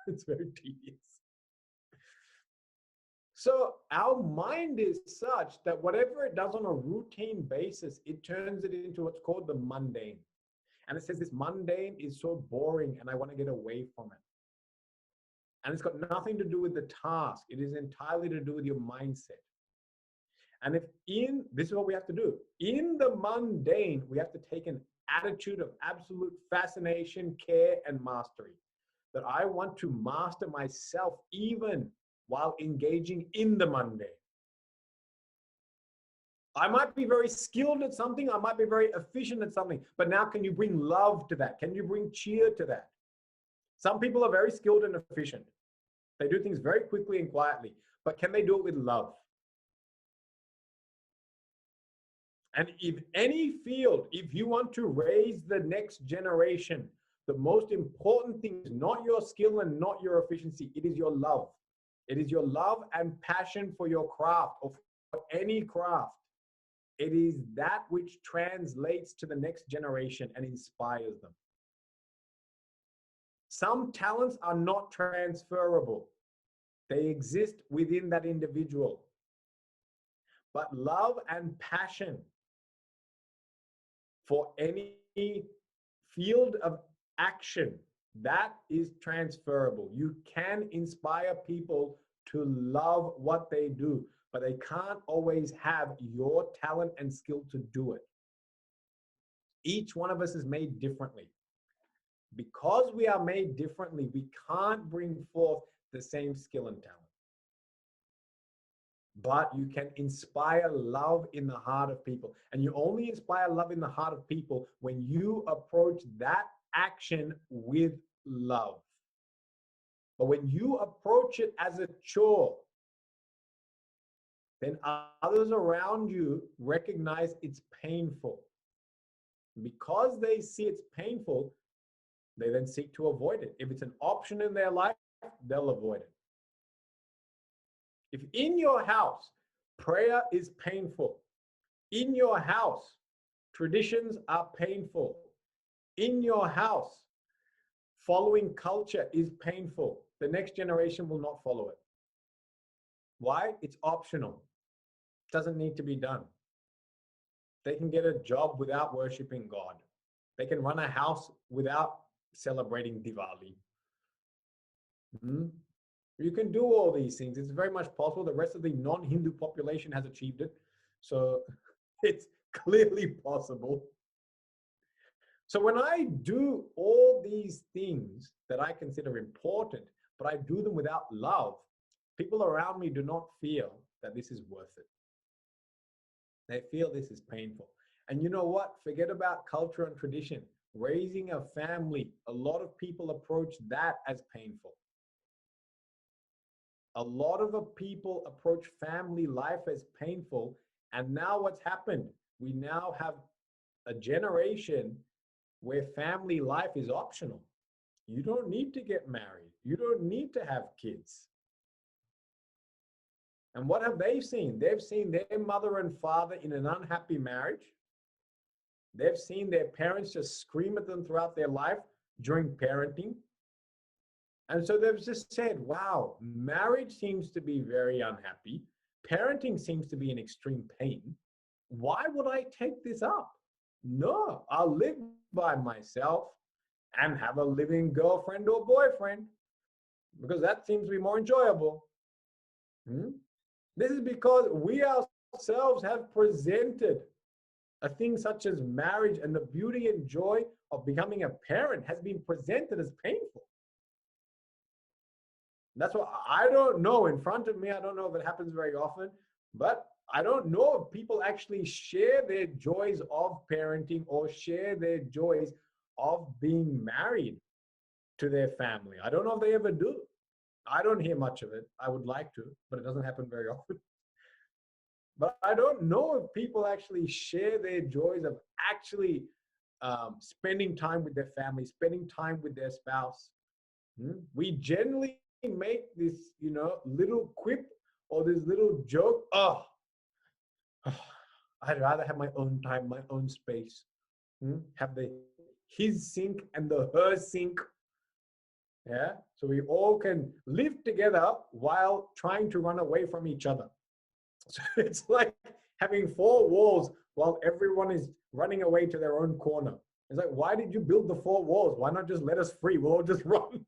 It's very tedious. So our mind is such that whatever it does on a routine basis, it turns it into what's called the mundane. And it says this mundane is so boring and I want to get away from it. And it's got nothing to do with the task. It is entirely to do with your mindset. And this is what we have to do. In the mundane, we have to take an attitude of absolute fascination, care, and mastery. That I want to master myself even while engaging in the mundane. I might be very skilled at something, I might be very efficient at something, but now can you bring love to that? Can you bring cheer to that? Some people are very skilled and efficient. They do things very quickly and quietly, but can they do it with love? And if any field, if you want to raise the next generation, the most important thing is not your skill and not your efficiency, it is your love. It is your love and passion for your craft or for any craft. It is that which translates to the next generation and inspires them. Some talents are not transferable. They exist within that individual. But love and passion for any field of action, that is transferable. You can inspire people to love what they do, but they can't always have your talent and skill to do it. Each one of us is made differently. Because we are made differently, we can't bring forth the same skill and talent. But you can inspire love in the heart of people. And you only inspire love in the heart of people when you approach that action with love. But when you approach it as a chore, then others around you recognize it's painful. Because they see it's painful, they then seek to avoid it. If it's an option in their life, they'll avoid it. If in your house, prayer is painful, in your house, traditions are painful, in your house, following culture is painful, the next generation will not follow it. Why? It's optional. It doesn't need to be done. They can get a job without worshiping God. They can run a house without celebrating Diwali. You can do all these things. It's very much possible. The rest of the non-Hindu population has achieved it. So it's clearly possible. So when I do all these things that I consider important, but I do them without love, people around me do not feel that this is worth it. They feel this is painful. And you know what? Forget about culture and tradition. Raising a family, a lot of people approach that as painful. A lot of people approach family life as painful. And now what's happened? We now have a generation where family life is optional. You don't need to get married. You don't need to have kids. And what have they seen? They've seen their mother and father in an unhappy marriage. They've seen their parents just scream at them throughout their life during parenting. And so they've just said, wow, marriage seems to be very unhappy. Parenting seems to be in extreme pain. Why would I take this up? No, I'll live by myself and have a living girlfriend or boyfriend because that seems to be more enjoyable. This is because we ourselves have presented a thing such as marriage, and the beauty and joy of becoming a parent has been presented as painful. That's what I don't know. In front of me, I don't know if it happens very often, but I don't know if people actually share their joys of parenting or share their joys of being married to their family. I don't know if they ever do. I don't hear much of it. I would like to, but it doesn't happen very often. But I don't know if people actually share their joys of actually spending time with their family, spending time with their spouse. We generally make this, little quip or this little joke. I'd rather have my own time, my own space. Have the his sink and the her sink. Yeah. So we all can live together while trying to run away from each other. So it's like having four walls while everyone is running away to their own corner. It's like, why did you build the four walls? Why not just let us free? We'll all just run.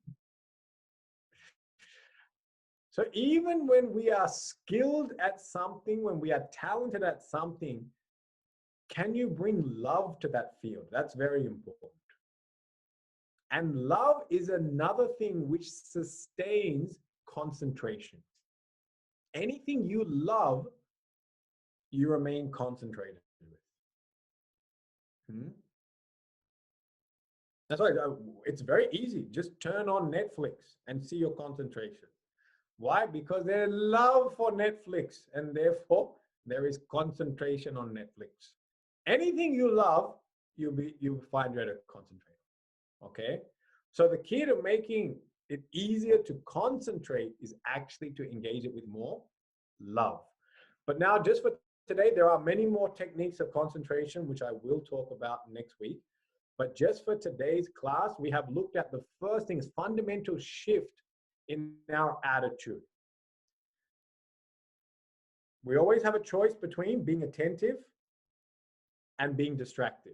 So even when we are skilled at something, when we are talented at something, can you bring love to that field? That's very important. And love is another thing which sustains concentration. Anything you love, you remain concentrated with. That's why it's very easy. Just turn on Netflix and see your concentration. Why? Because there's love for Netflix, and therefore there is concentration on Netflix. Anything you love, you find you're able to concentrate. Okay? So the key to making it easier to concentrate is actually to engage it with more love. But now, just for today, there are many more techniques of concentration, which I will talk about next week. But just for today's class, we have looked at the first thing is fundamental shift in our attitude. We always have a choice between being attentive and being distracted.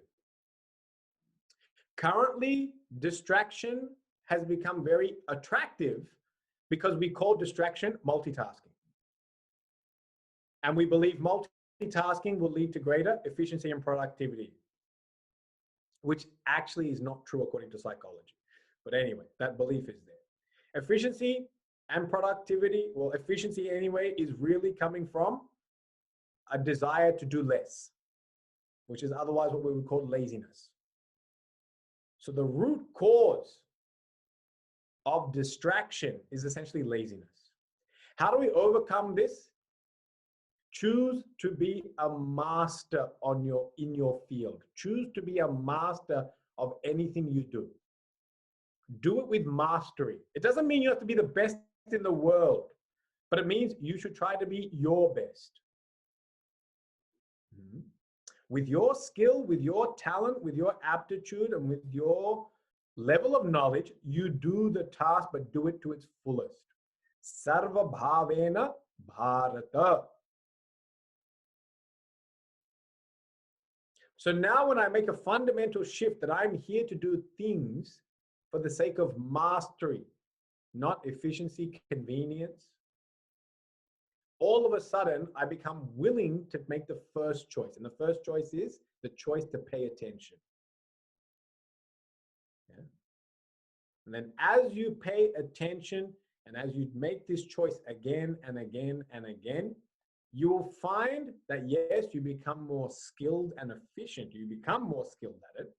Currently, distraction has become very attractive because we call distraction multitasking. And we believe multitasking will lead to greater efficiency and productivity, which actually is not true according to psychology. But anyway, that belief is there. Efficiency and productivity, well, efficiency anyway, is really coming from a desire to do less, which is otherwise what we would call laziness. So the root cause of distraction is essentially laziness. How do we overcome this? Choose to be a master in your field. Choose to be a master of anything you do. Do it with mastery. It doesn't mean you have to be the best in the world, but it means you should try to be your best. With your skill, with your talent, with your aptitude, and with your level of knowledge, you do the task, but do it to its fullest. Sarva bhavena bharata. So now when I make a fundamental shift that I'm here to do things for the sake of mastery, not efficiency, convenience, all of a sudden I become willing to make the first choice. And the first choice is the choice to pay attention. Yeah? And then as you pay attention and as you make this choice again and again and again, you will find that yes, you become more skilled and efficient. You become more skilled at it.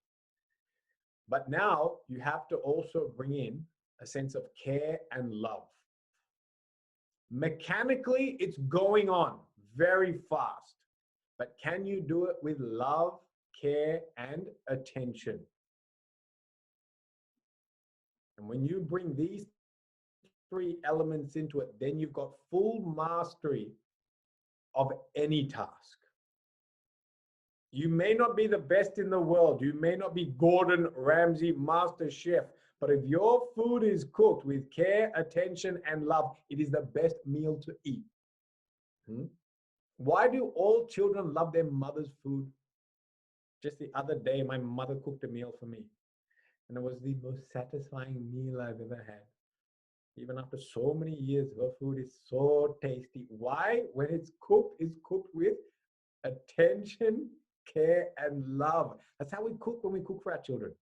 But now you have to also bring in a sense of care and love. Mechanically, it's going on very fast. But can you do it with love, care, and attention? And when you bring these three elements into it, then you've got full mastery of any task. You may not be the best in the world. You may not be Gordon Ramsay, master chef, but if your food is cooked with care, attention, and love, it is the best meal to eat. Why do all children love their mother's food? Just the other day, my mother cooked a meal for me, and it was the most satisfying meal I've ever had. Even after so many years, her food is so tasty. Why? When it's cooked with attention, care, and love. That's how we cook when we cook for our children.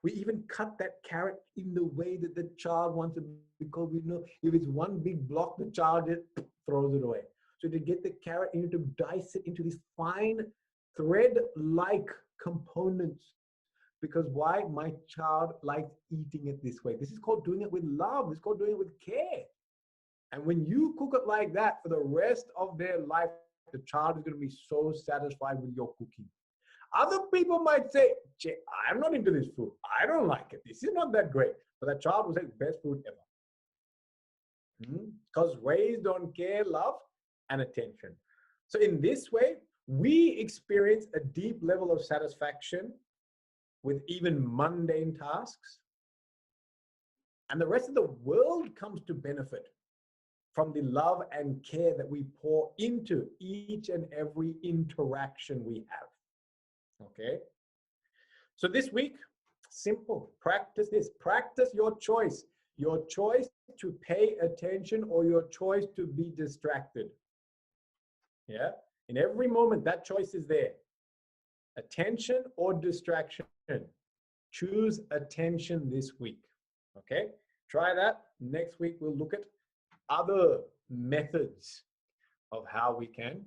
We even cut that carrot in the way that the child wants it, because we know if it's one big block, the child just throws it away. So to get the carrot, you need to dice it into these fine thread-like components. Because why? My child likes eating it this way. This is called doing it with love. This is called doing it with care. And when you cook it like that for the rest of their life, the child is going to be so satisfied with your cooking. Other people might say, I'm not into this food. I don't like it. This is not that great. But that child will say, best food ever. Because raised on care, love, and attention. So in this way, we experience a deep level of satisfaction with even mundane tasks. And the rest of the world comes to benefit from the love and care that we pour into each and every interaction we have. Okay? So this week, simple, practice this. Practice your choice to pay attention or your choice to be distracted. Yeah? In every moment, that choice is there. Attention or distraction. Choose attention this week. Okay? Try that. Next week, we'll look at other methods of how we can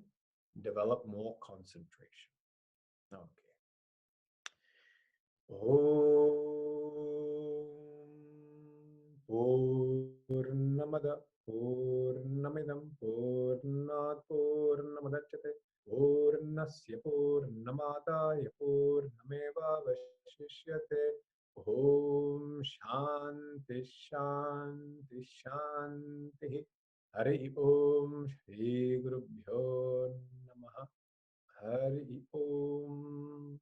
develop more concentration. Okay. Om Purnamada Purnamidam Purnat Purnamadachyate Purnasya Purnamadaya Purnameva Vashishyate. Om Shanti Shanti Shanti. Hari Om Shri Gurubhyo Namaha. Hari Om.